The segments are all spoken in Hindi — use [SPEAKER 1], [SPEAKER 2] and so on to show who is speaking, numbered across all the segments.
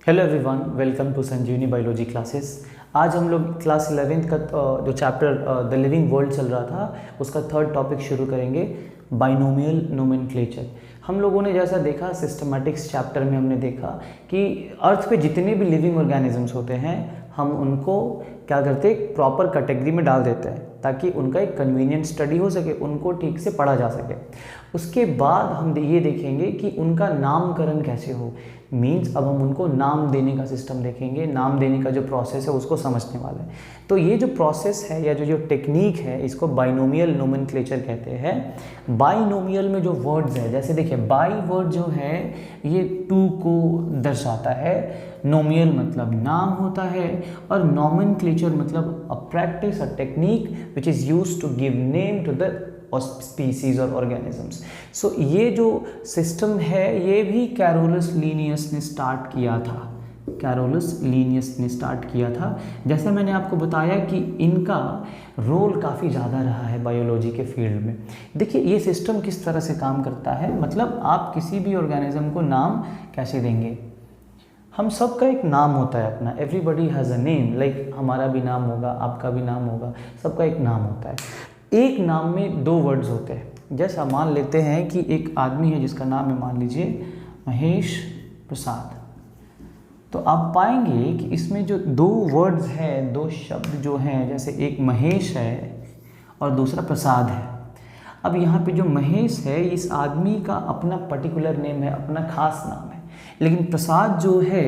[SPEAKER 1] Hello everyone, welcome to Sanjivani biology classes. आज हम लोग क्लास 11th का जो चैप्टर द लिविंग वर्ल्ड चल रहा था उसका थर्ड टॉपिक शुरू करेंगे, बाइनोमियल नोमेनक्लेचर। हम लोगों ने जैसा देखा सिस्टमैटिक्स चैप्टर में हमने देखा कि अर्थ पे जितने भी लिविंग ऑर्गेनिजम्स होते हैं हम उनको क्या करते हैं, प्रॉपर कैटेगरी में डाल देते हैं ताकि उनका एक कन्वीनियंट स्टडी हो सके, उनको ठीक से पढ़ा जा सके। उसके बाद हम ये देखेंगे कि उनका नामकरण कैसे हो, मीन्स अब हम उनको नाम देने का सिस्टम देखेंगे। नाम देने का जो प्रोसेस है उसको समझने वाले हैं। तो ये जो प्रोसेस है या जो टेक्निक है इसको बाइनोमियल नोमेनक्लेचर कहते हैं। बाइनोमियल में जो वर्ड्स है, जैसे देखिए बाई वर्ड जो है ये टू को दर्शाता है, नोमियल मतलब नाम होता है और नोमेनक्लेचर मतलब a practice, a technique which is used to give name to the और स्पीसीज और ऑर्गेनिजम्स। सो ये जो सिस्टम है ये भी कैरोलस लीनियस ने स्टार्ट किया था। कैरोलस लीनियस ने स्टार्ट किया था। जैसे मैंने आपको बताया कि इनका रोल काफ़ी ज़्यादा रहा है बायोलॉजी के फील्ड में। देखिए ये सिस्टम किस तरह से काम करता है, मतलब आप किसी भी ऑर्गेनिज्म को नाम कैसे देंगे। हम सबका एक नाम होता है अपना, everybody has a name, like हमारा भी नाम होगा, आपका भी नाम होगा, सबका एक नाम होता है। एक नाम में दो वर्ड्स होते हैं। जैसा मान लेते हैं कि एक आदमी है जिसका नाम है, मान लीजिए महेश प्रसाद, तो आप पाएंगे कि इसमें जो दो वर्ड्स हैं, दो शब्द जो हैं, जैसे एक महेश है और दूसरा प्रसाद है। अब यहाँ पे जो महेश है इस आदमी का अपना पर्टिकुलर नेम है, अपना खास नाम है, लेकिन प्रसाद जो है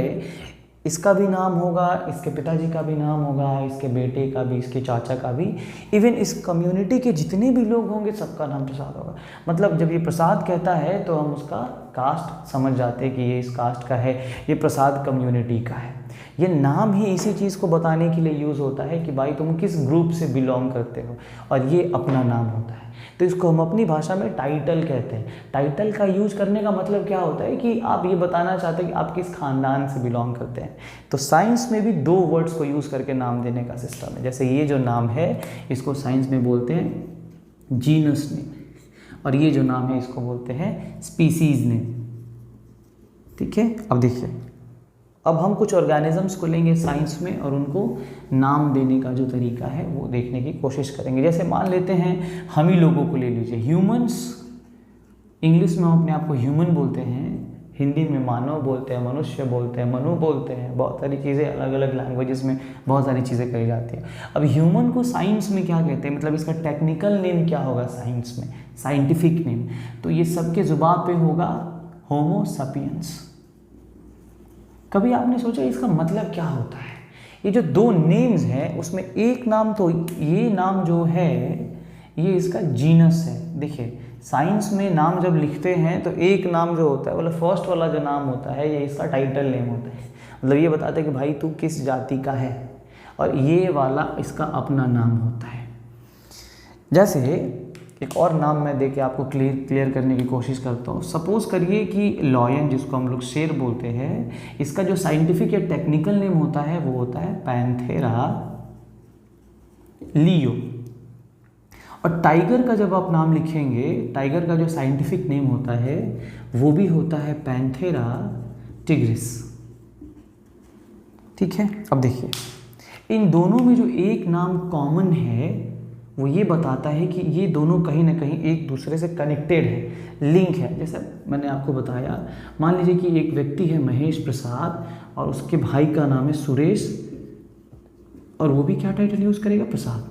[SPEAKER 1] इसका भी नाम होगा, इसके पिताजी का भी नाम होगा, इसके बेटे का भी, इसके चाचा का भी, इवन इस कम्युनिटी के जितने भी लोग होंगे सबका नाम प्रसाद होगा। मतलब जब ये प्रसाद कहता है तो हम उसका कास्ट समझ जाते हैं कि ये इस कास्ट का है, ये प्रसाद कम्युनिटी का है। ये नाम ही इसी चीज़ को बताने के लिए यूज़ होता है कि भाई तुम किस ग्रुप से बिलोंग करते हो, और ये अपना नाम होता है। तो इसको हम अपनी भाषा में टाइटल कहते हैं। टाइटल का यूज करने का मतलब क्या होता है कि आप ये बताना चाहते हैं कि आप किस खानदान से बिलोंग करते हैं। तो साइंस में भी दो वर्ड्स को यूज़ करके नाम देने का सिस्टम है। जैसे ये जो नाम है इसको साइंस में बोलते हैं जीनस नेम, और ये जो नाम है इसको बोलते हैं स्पीसीज नेम। ठीक है, अब देखिए, अब हम कुछ ऑर्गेनिजम्स को लेंगे साइंस में और उनको नाम देने का जो तरीका है वो देखने की कोशिश करेंगे। जैसे मान लेते हैं हम ही लोगों को ले लीजिए, ह्यूमंस, इंग्लिश में हम अपने आप को ह्यूमन बोलते हैं, हिंदी में मानव बोलते हैं, मनुष्य बोलते हैं, मनु बोलते हैं, बहुत सारी चीज़ें अलग अलग लैंग्वेजेस में बहुत सारी चीज़ें कही जाती हैं। अब ह्यूमन को साइंस में क्या कहते हैं, मतलब इसका टेक्निकल नेम क्या होगा साइंस में, साइंटिफिक नेम, तो ये सबके जुबान पे होगा होमो सपियंस। कभी आपने सोचा इसका मतलब क्या होता है? ये जो दो नेम्स हैं उसमें एक नाम, तो ये नाम जो है ये इसका जीनस है। देखिए साइंस में नाम जब लिखते हैं तो एक नाम जो होता है, मतलब फर्स्ट वाला जो नाम होता है ये इसका टाइटल नेम होता है, मतलब ये बताता है कि भाई तू किस जाति का है, और ये वाला इसका अपना नाम होता है। जैसे एक और नाम मैं दे के आपको क्लियर करने की कोशिश करता हूँ। सपोज करिए कि लॉयन, जिसको हम लोग शेर बोलते हैं, इसका जो साइंटिफिक या टेक्निकल नेम होता है वो होता है पैंथेरा लियो। और टाइगर का जब आप नाम लिखेंगे, टाइगर का जो साइंटिफिक नेम होता है वो भी होता है पैंथेरा टिग्रिस। ठीक है, अब देखिए इन दोनों में जो एक नाम कॉमन है वो ये बताता है कि ये दोनों कहीं ना कहीं एक दूसरे से कनेक्टेड है, लिंक है। जैसे मैंने आपको बताया, मान लीजिए कि एक व्यक्ति है महेश प्रसाद और उसके भाई का नाम है सुरेश, और वो भी क्या टाइटल यूज़ करेगा, प्रसाद।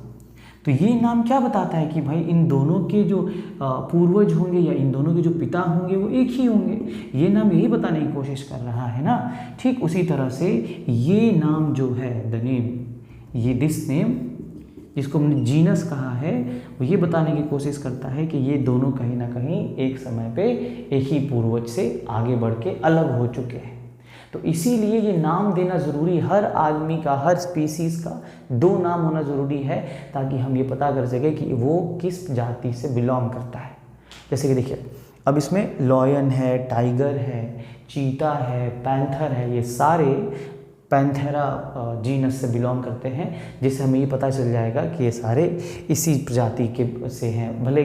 [SPEAKER 1] तो ये नाम क्या बताता है कि भाई इन दोनों के जो पूर्वज होंगे या इन दोनों के जो पिता होंगे वो एक ही होंगे। ये नाम यही बताने की कोशिश कर रहा है ना। ठीक उसी तरह से ये नाम जो है द नेम, ये दिस नेम जिसको हमने जीनस कहा है, वो ये बताने की कोशिश करता है कि ये दोनों कहीं ना कहीं एक समय पे एक ही पूर्वज से आगे बढ़ के अलग हो चुके हैं। तो इसीलिए ये नाम देना ज़रूरी, हर आदमी का, हर स्पीसीज़ का दो नाम होना ज़रूरी है ताकि हम ये पता कर सकें कि वो किस जाति से बिलोंग करता है। जैसे कि देखिए अब इसमें लॉयन है, टाइगर है, चीता है, पैंथर है, ये सारे पैंथेरा जीनस से बिलोंग करते हैं, जिससे हमें ये पता चल जाएगा कि ये सारे इसी प्रजाति के से हैं। भले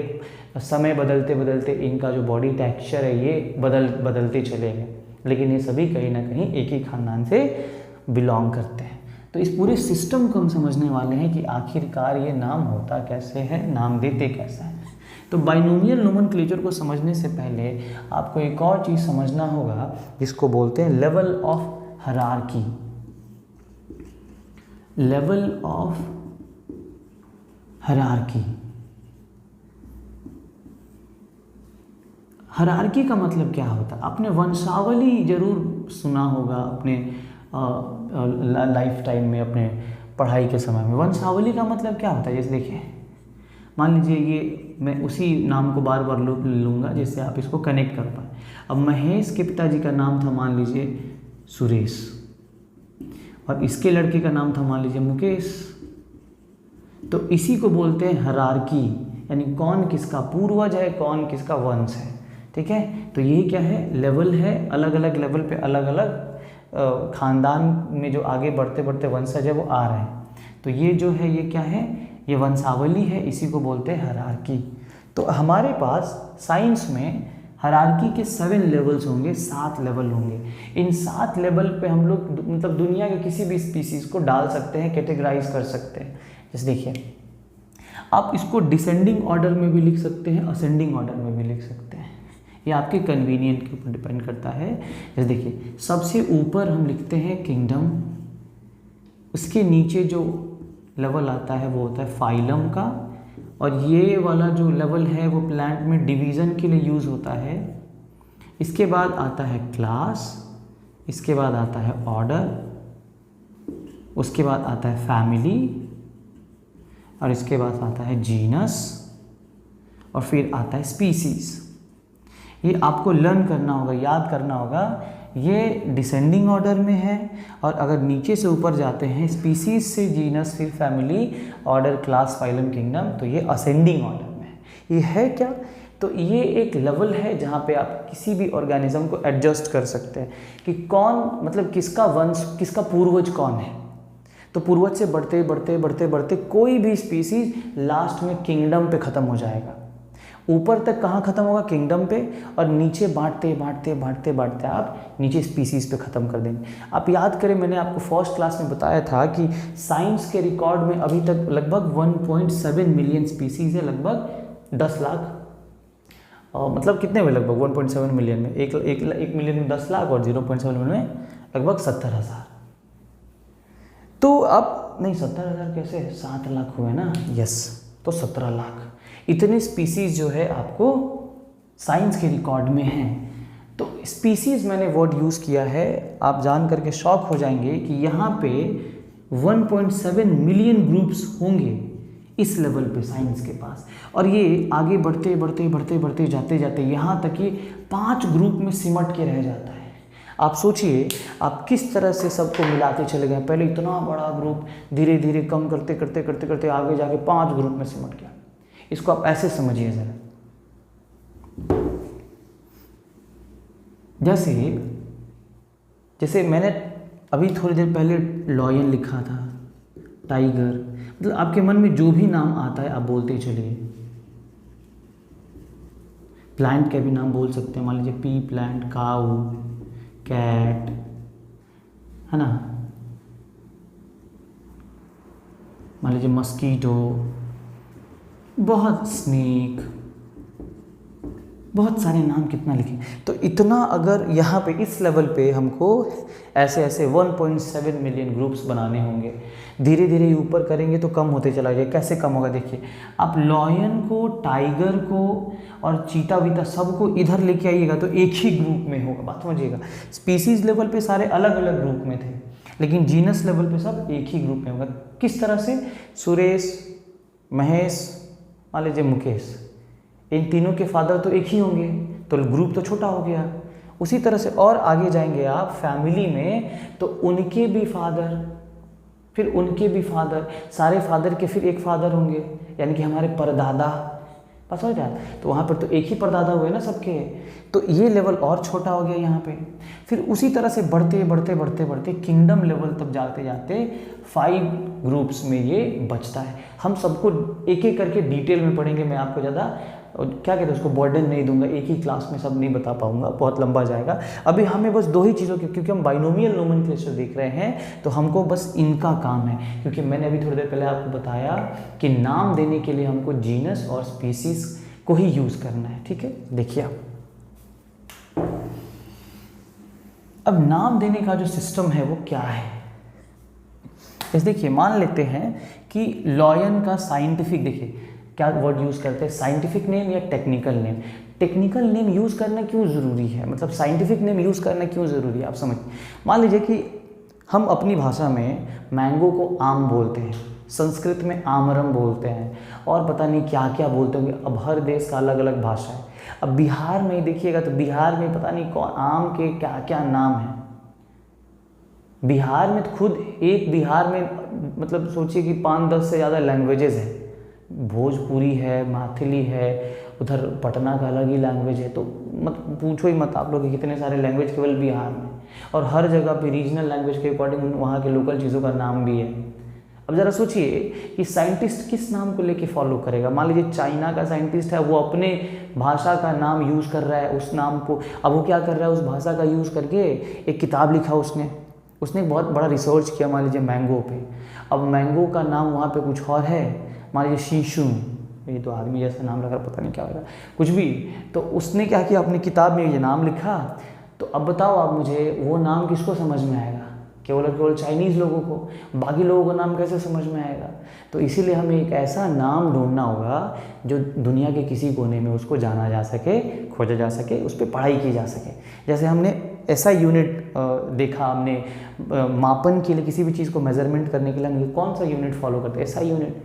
[SPEAKER 1] समय बदलते बदलते इनका जो बॉडी टेक्सचर है ये बदलते चले गए, लेकिन ये सभी कहीं ना कहीं एक ही खानदान से बिलोंग करते हैं। तो इस पूरे सिस्टम को हम समझने वाले हैं कि आखिरकार ये नाम होता कैसे है, नाम देते कैसे हैं। तो बाइनोमियल नोमेनक्लेचर को समझने से पहले आपको एक और चीज़ समझना होगा जिसको बोलते हैं level of hierarchy. Level of hierarchy. Hierarchy का मतलब क्या होता है? आपने वंशावली जरूर सुना होगा अपने लाइफ टाइम में, अपने पढ़ाई के समय में। वंशावली का मतलब क्या होता है? जैसे देखिए, मान लीजिए ये मैं उसी नाम को बार बार लूँगा जिससे आप इसको कनेक्ट कर पाए। अब महेश के पिताजी का नाम था मान लीजिए सुरेश, और इसके लड़के का नाम था मान लीजिए मुकेश। तो इसी को बोलते हैं हायरार्की, यानी कौन किसका पूर्वज है, कौन किसका वंश है। ठीक है, तो ये क्या है? लेवल है। अलग अलग लेवल पे अलग अलग खानदान में जो आगे बढ़ते बढ़ते वंशज है वो आ रहे हैं। तो ये जो है ये क्या है? ये वंशावली है, इसी को बोलते हैं हायरार्की। तो हमारे पास साइंस में हायरार्की के 7 लेवल्स होंगे, 7 लेवल होंगे। इन 7 लेवल पे हम लोग मतलब दुनिया के किसी भी स्पीसीज को डाल सकते हैं, कैटेगराइज कर सकते हैं। जैसे देखिए, आप इसको डिसेंडिंग ऑर्डर में भी लिख सकते हैं, असेंडिंग ऑर्डर में भी लिख सकते हैं, ये आपके कन्वीनियंट के ऊपर डिपेंड करता है। जैसे देखिए, सबसे ऊपर हम लिखते हैं किंगडम, उसके नीचे जो लेवल आता है वो होता है फाइलम का, और ये वाला जो लेवल है वो प्लांट में डिवीज़न के लिए यूज़ होता है। इसके बाद आता है क्लास, इसके बाद आता है ऑर्डर, उसके बाद आता है फैमिली, और इसके बाद आता है जीनस, और फिर आता है स्पीसीज। ये आपको लर्न करना होगा, याद करना होगा। ये डिसेंडिंग ऑर्डर में है, और अगर नीचे से ऊपर जाते हैं स्पीसीज से जीनस, फिर family, order, class, phylum, kingdom, तो ये असेंडिंग ऑर्डर में है। ये है क्या? तो ये एक लेवल है जहाँ पे आप किसी भी ऑर्गेनिज्म को एडजस्ट कर सकते हैं कि कौन मतलब किसका वंश, किसका पूर्वज कौन है। तो पूर्वज से बढ़ते बढ़ते बढ़ते बढ़ते कोई भी स्पीसीज लास्ट में किंगडम पे ख़त्म हो जाएगा। ऊपर तक कहाँ ख़त्म होगा? किंगडम पे, और नीचे बांटते बांटते बांटते बांटते आप नीचे स्पीसीज़ पे ख़त्म कर देंगे। आप याद करें, मैंने आपको फर्स्ट क्लास में बताया था कि साइंस के रिकॉर्ड में अभी तक लगभग 1.7 मिलियन स्पीसीज़ है, लगभग 10 लाख, मतलब कितने में? लगभग 1.7 मिलियन में, एक मिलियन में 10 लाख, और 0.7 मिलियन में लगभग 70,000। तो अब नहीं, 70,000 कैसे? 7 लाख हुए ना, यस, तो 17 लाख इतने स्पीसीज़ जो है आपको साइंस के रिकॉर्ड में हैं। तो स्पीसीज़ मैंने वर्ड यूज़ किया है, आप जान करके शॉक हो जाएंगे कि यहाँ पे 1.7 मिलियन ग्रुप्स होंगे इस लेवल पे साइंस के पास, और ये आगे बढ़ते बढ़ते बढ़ते बढ़ते जाते जाते यहाँ तक कि 5 ग्रुप में सिमट के रह जाता है। आप सोचिए, आप किस तरह से सबको मिलाते चले गए। पहले इतना बड़ा ग्रुप, धीरे धीरे कम करते करते करते करते आगे जाके 5 ग्रुप में सिमट गया। इसको आप ऐसे समझिए जरा, जैसे मैंने अभी थोड़ी देर पहले लॉयन लिखा था, टाइगर, मतलब आपके मन में जो भी नाम आता है आप बोलते चलिए। प्लांट के भी नाम बोल सकते हैं, मान लीजिए पी प्लांट, काऊ, कैट, है ना, मान लीजिए मस्कीटो, बहुत स्नेक, बहुत सारे नाम कितना लिखे। तो इतना अगर यहाँ पे इस लेवल पे हमको ऐसे ऐसे 1.7 मिलियन ग्रुप्स बनाने होंगे, धीरे धीरे ऊपर करेंगे तो कम होते चला जाएगा। कैसे कम होगा? देखिए, आप लॉयन को, टाइगर को और चीता वीता सबको इधर लेके आइएगा तो एक ही ग्रुप में होगा। बात समझिएगा, स्पीसीज लेवल पे सारे अलग अलग ग्रुप में थे, लेकिन जीनस लेवल पे सब एक ही ग्रुप में होगा। किस तरह से? सुरेश, महेश, मान लीजिए मुकेश, इन तीनों के फादर तो एक ही होंगे, तो ग्रुप तो छोटा हो गया। उसी तरह से और आगे जाएंगे आप फैमिली में, तो उनके भी फादर, फिर उनके भी फादर, सारे फादर के फिर एक फादर होंगे, यानी कि हमारे परदादा, बस हो जाए। तो वहाँ पर तो एक ही परदादा हुए ना सबके, तो ये लेवल और छोटा हो गया यहाँ पे। फिर उसी तरह से बढ़ते बढ़ते बढ़ते बढ़ते किंगडम लेवल तक जाते जाते 5 ग्रुप्स में ये बचता है। हम सबको एक एक करके डिटेल में पढ़ेंगे, मैं आपको ज़्यादा क्या कहते हैं उसको बर्डन नहीं दूंगा, एक ही क्लास में सब नहीं बता पाऊंगा, बहुत लंबा जाएगा। अभी हमें बस 2 ही चीज़ों की, क्योंकि हम बाइनोमियल नोमेनक्लेचर देख रहे हैं तो हमको बस इनका काम है, क्योंकि मैंने अभी थोड़ी देर पहले आपको बताया कि नाम देने के लिए हमको जीनस और स्पीसीज को ही यूज़ करना है। ठीक है, देखिए अब नाम देने का जो सिस्टम है वो क्या है। इस देखिए मान लेते हैं कि लॉयन का साइंटिफिक, देखिए क्या वर्ड यूज़ करते हैं, साइंटिफिक नेम या technical name. Technical name use करना क्यों ज़रूरी है, मतलब साइंटिफिक नेम यूज़ करना क्यों ज़रूरी है, आप समझ। मान लीजिए कि हम अपनी भाषा में मैंगो को आम बोलते हैं, संस्कृत में आमरम बोलते हैं, और पता नहीं क्या क्या बोलते होंगे। अब हर देश का अलग अलग भाषा है। अब बिहार में देखिएगा तो बिहार में पता नहीं कौन आम के क्या क्या नाम है। बिहार में तो खुद एक बिहार में मतलब सोचिए कि 5-10 से ज़्यादा लैंग्वेजेस हैं। भोजपुरी है, मैथिली है, उधर पटना का अलग ही लैंग्वेज है। तो मत पूछो ही मत आप लोग कि कितने सारे लैंग्वेज केवल बिहार में, और हर जगह पे रीजनल लैंग्वेज के अकॉर्डिंग वहाँ के लोकल चीज़ों का नाम भी है। अब ज़रा सोचिए कि साइंटिस्ट किस नाम को लेके फॉलो करेगा। मान लीजिए चाइना का साइंटिस्ट है, वो अपने भाषा का नाम यूज़ कर रहा है, उस नाम को, अब वो क्या कर रहा है, उस भाषा का यूज़ करके एक किताब लिखा उसने बहुत बड़ा रिसर्च किया मान लीजिए मैंगो पे। अब मैंगो का नाम वहाँ पे कुछ और है, मान लीजिए शीशु, ये तो आदमी जैसा नाम लगा, पता नहीं क्या होगा कुछ भी। तो उसने क्या किया, अपनी किताब में ये नाम लिखा। तो अब बताओ आप मुझे, वो नाम किसको समझ में आएगा, केवल चाइनीज़ लोगों को, बाकी लोगों का नाम कैसे समझ में आएगा। तो इसीलिए हमें एक ऐसा नाम ढूंढना होगा जो दुनिया के किसी कोने में उसको जाना जा सके, खोजा जा सके, उस पर पढ़ाई की जा सके। जैसे हमने ऐसा यूनिट देखा, हमने मापन के लिए किसी भी चीज़ को मेजरमेंट करने के लिए हम कौन सा यूनिट फॉलो करते हैं, ऐसा यूनिट,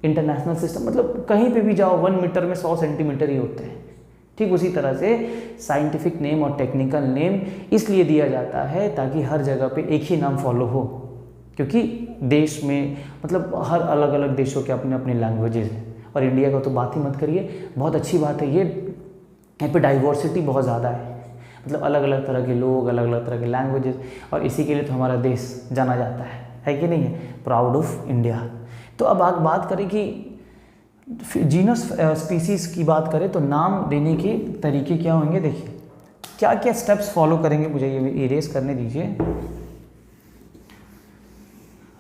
[SPEAKER 1] इंटरनेशनल सिस्टम। मतलब कहीं पे भी जाओ 1 मीटर में 100 सेंटीमीटर ही होते हैं। ठीक उसी तरह से साइंटिफिक नेम और टेक्निकल नेम इसलिए दिया जाता है ताकि हर जगह पे एक ही नाम फॉलो हो, क्योंकि देश में मतलब हर अलग अलग देशों के अपने अपने लैंग्वेजेस हैं। और इंडिया का तो बात ही मत करिए, बहुत अच्छी बात है ये, यहाँ पे डाइवर्सिटी बहुत ज़्यादा है, मतलब अलग अलग तरह के लोग, अलग अलग तरह के लैंग्वेजेस, और इसी के लिए तो हमारा देश जाना जाता है कि नहीं है, प्राउड ऑफ इंडिया। तो अब आप बात करें कि जीनस स्पीसीज की बात करें तो नाम देने के तरीके क्या होंगे। देखिए क्या क्या स्टेप्स फॉलो करेंगे, मुझे ये इरेज करने दीजिए।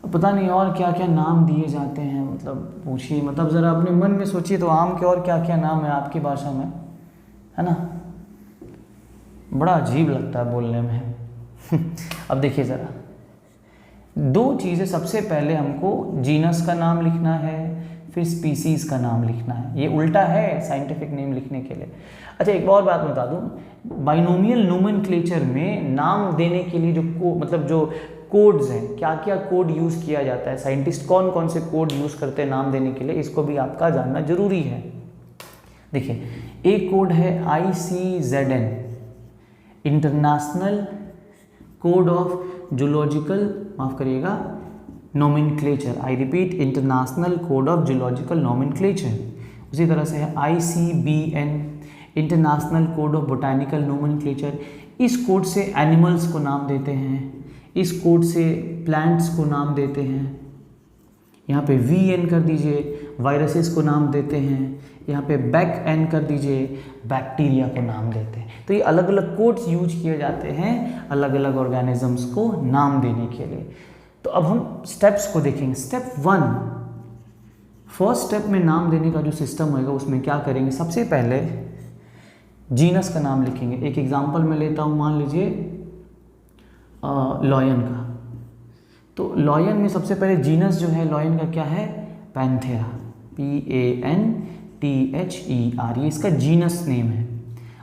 [SPEAKER 1] पता नहीं और क्या क्या नाम दिए जाते हैं, मतलब पूछिए, मतलब ज़रा अपने मन में सोचिए तो आम के और क्या क्या नाम है आपकी भाषा में, है ना, बड़ा अजीब लगता है बोलने में। अब देखिए ज़रा 2 चीज़ें, सबसे पहले हमको जीनस का नाम लिखना है, फिर स्पीसीज़ का नाम लिखना है। ये उल्टा है साइंटिफिक नेम लिखने के लिए। अच्छा एक और बात बता दूं, बाइनोमियल नोमेनक्लेचर में नाम देने के लिए जो मतलब जो कोड्स हैं, क्या क्या कोड यूज़ किया जाता है, साइंटिस्ट कौन कौन से कोड यूज़ करते हैं नाम देने के लिए, इसको भी आपका जानना जरूरी है। देखिए एक कोड है ICZN, international code of zoological, माफ़ करिएगा, nomenclature. I repeat, international code of zoological nomenclature. उसी तरह से है ICBN, international code of botanical nomenclature. इस कोड से एनिमल्स को नाम देते हैं, इस कोड से प्लांट्स को नाम देते हैं। यहाँ पे VN कर दीजिए, वायरसेस को नाम देते हैं। यहाँ पे BACN कर दीजिए, बैक्टीरिया को नाम देते हैं। तो ये अलग अलग कोड्स यूज किए जाते हैं अलग अलग ऑर्गेनिजम्स को नाम देने के लिए। तो अब हम स्टेप्स को देखेंगे। स्टेप 1, फर्स्ट स्टेप में नाम देने का जो सिस्टम होगा उसमें क्या करेंगे, सबसे पहले जीनस का नाम लिखेंगे। एक एग्जांपल मैं लेता हूँ, मान लीजिए लॉयन का। तो लॉयन में सबसे पहले जीनस जो है लॉयन का क्या है, पैंथेरा, PANTHER, ये इसका जीनस नेम है।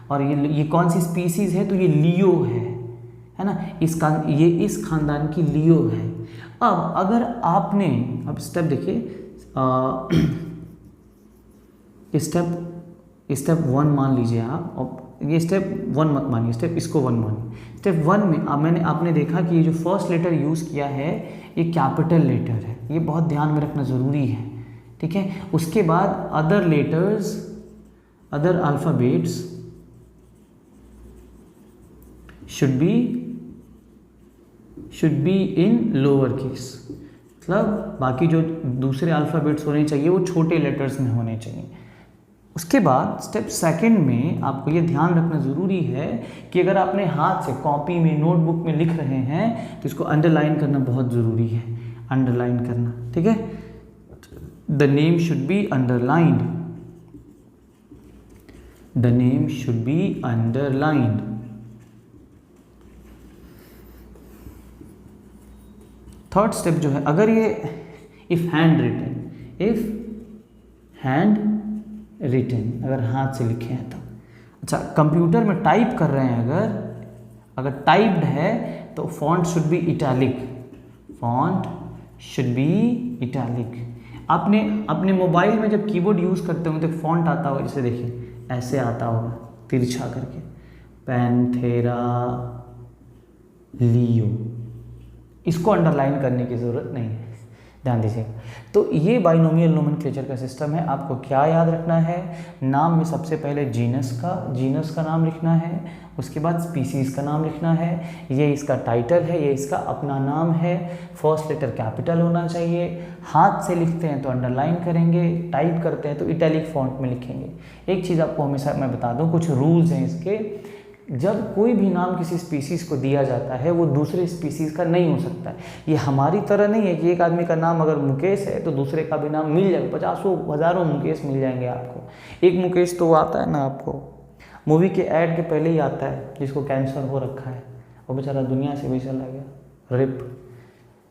[SPEAKER 1] और ये कौन सी स्पीसीज है, तो ये लियो है ना, ये इस खानदान की लियो है। अब अगर आपने, अब स्टेप देखिए, स्टेप 1 मान लीजिए आप, और ये स्टेप 1 मत मानिए, स्टेप इसको 1 मानिए। स्टेप 1 में आपने देखा कि ये जो फर्स्ट लेटर यूज़ किया है ये कैपिटल लेटर है, ये बहुत ध्यान में रखना ज़रूरी है, ठीक है। उसके बाद other letters, other alphabets should be in lower case, मतलब बाकी जो दूसरे अल्फ़ाबेट्स होने चाहिए वो छोटे लेटर्स में होने चाहिए। उसके बाद स्टेप सेकंड में आपको ये ध्यान रखना ज़रूरी है कि अगर आपने हाथ से कॉपी में नोटबुक में लिख रहे हैं तो इसको अंडरलाइन करना बहुत ज़रूरी है, अंडरलाइन करना, ठीक है। The name should be underlined, the name should be underlined. Third step जो है, अगर ये इफ़ हैंड रिटन अगर हाथ से लिखे हैं तो अच्छा, कंप्यूटर में टाइप कर रहे हैं अगर टाइप्ड है तो font should be italic, font should be italic. आपने अपने मोबाइल में जब कीबोर्ड यूज़ करते होंगे तो फॉन्ट आता होगा, जैसे देखिए ऐसे आता होगा तिरछा करके, पैंथेरा लियो, इसको अंडरलाइन करने की ज़रूरत नहीं है, ध्यान दीजिएगा। तो ये बाइनोमियल नोमेनक्लेचर का सिस्टम है। आपको क्या याद रखना है, नाम में सबसे पहले जीनस का नाम लिखना है, उसके बाद स्पीसीज़ का नाम लिखना है, ये इसका टाइटल है, ये इसका अपना नाम है, फर्स्ट लेटर कैपिटल होना चाहिए, हाथ से लिखते हैं तो अंडरलाइन करेंगे, टाइप करते हैं तो इटैलिक फॉन्ट में लिखेंगे। एक चीज़ आपको हमेशा मैं बता दूँ, कुछ रूल्स हैं इसके। जब कोई भी नाम किसी स्पीसीज़ को दिया जाता है वो दूसरे स्पीसीज़ का नहीं हो सकता है। ये हमारी तरह नहीं है कि एक आदमी का नाम अगर मुकेश है तो दूसरे का भी नाम मिल जाएगा, 50,000 मुकेश मिल जाएंगे आपको। एक मुकेश तो आता है ना, आपको मूवी के ऐड के पहले ही आता है, जिसको कैंसर हो रखा है, वो बेचारा दुनिया से भी चला गया, रिप।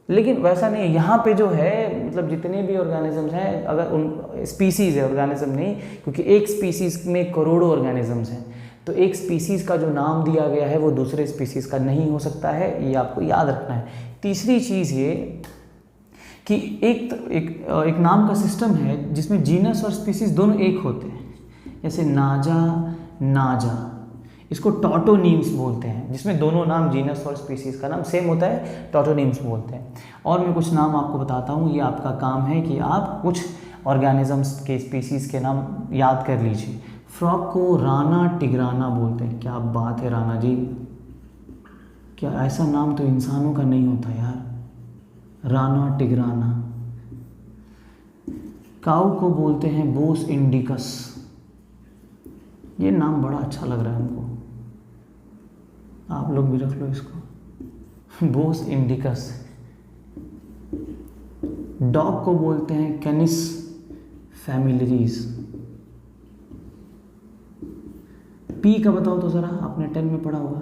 [SPEAKER 1] लेकिन वैसा नहीं है, यहाँ पे जो है मतलब जितने भी ऑर्गेनिजम्स हैं, अगर उन स्पीसीज़ है, ऑर्गेनिज्म नहीं, क्योंकि एक स्पीसीज़ में करोड़ों ऑर्गेनिजम्स हैं, तो एक स्पीसीज़ का जो नाम दिया गया है वो दूसरे स्पीसीज़ का नहीं हो सकता है, ये आपको याद रखना है। तीसरी चीज़ ये कि एक नाम का सिस्टम है जिसमें जीनस और स्पीसीज़ दोनों एक होते हैं, जैसे नाजा, इसको टॉटोनीम्स बोलते हैं, जिसमें दोनों नाम जीनस और स्पीसीज़ का नाम सेम होता है, टॉटोनीम्स बोलते हैं। और मैं कुछ नाम आपको बताता हूँ, ये आपका काम है कि आप कुछ ऑर्गेनिजम्स के स्पीसीज़ के नाम याद कर लीजिए। फ्रॉग को राना टिग्राना बोलते हैं, क्या बात है राना जी, क्या ऐसा नाम तो इंसानों का नहीं होता यार, राना टिग्राना। काऊ को बोलते हैं बोस इंडिकस, ये नाम बड़ा अच्छा लग रहा है हमको, आप लोग भी रख लो इसको, बोस इंडिकस। डॉग को बोलते हैं कैनिस फैमिलियरीज। पी का बताओ तो ज़रा, आपने 10 में पढ़ा होगा,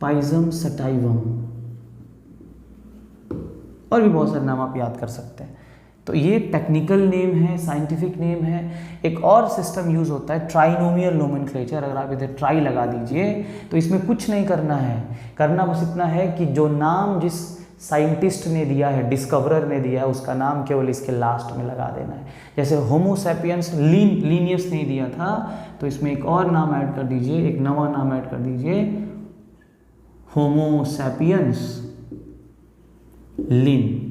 [SPEAKER 1] पाइजम सटाइवम। और भी बहुत सारे नाम आप याद कर सकते हैं। तो ये टेक्निकल नेम है, साइंटिफिक नेम है। एक और सिस्टम यूज़ होता है ट्राइनोमियल नोमेनक्लेचर, अगर आप इधर ट्राई लगा दीजिए तो इसमें कुछ नहीं करना है, करना बस इतना है कि जो नाम जिस साइंटिस्ट ने दिया है, डिस्कवरर ने दिया है, उसका नाम केवल इसके लास्ट में लगा देना है। जैसे होमो सैपियंस लीनियस नहीं दिया था तो इसमें एक और नाम ऐड कर दीजिए, एक नवा नाम ऐड कर दीजिए, होमो सैपियंस लिन।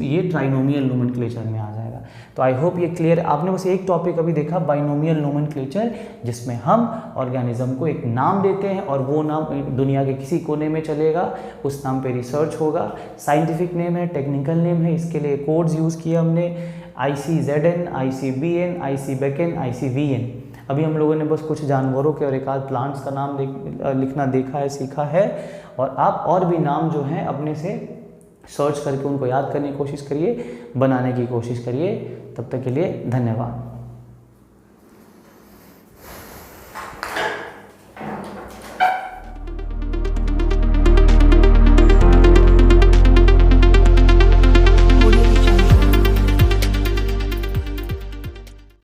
[SPEAKER 1] ये ट्राइनोमियल नोमेनक्लेचर में आ जाएगा। तो आई होप ये क्लियर। आपने बस एक टॉपिक अभी देखा, बाइनोमियल नोमेनक्लेचर, जिसमें हम ऑर्गेनिज्म को एक नाम देते हैं और वो नाम दुनिया के किसी कोने में चलेगा, उस नाम पे रिसर्च होगा। साइंटिफिक नेम है, टेक्निकल नेम है, इसके लिए कोड्स यूज़ किए हमने, ICZN, ICBN, ICBECN, ICVN। अभी हम लोगों ने बस कुछ जानवरों के और एक आध प्लांट्स का नाम लिखना देखा है, सीखा है। और आप और भी नाम जो हैं अपने से सर्च करके उनको याद करने की कोशिश करिए, बनाने की कोशिश करिए। तब तक के लिए धन्यवाद।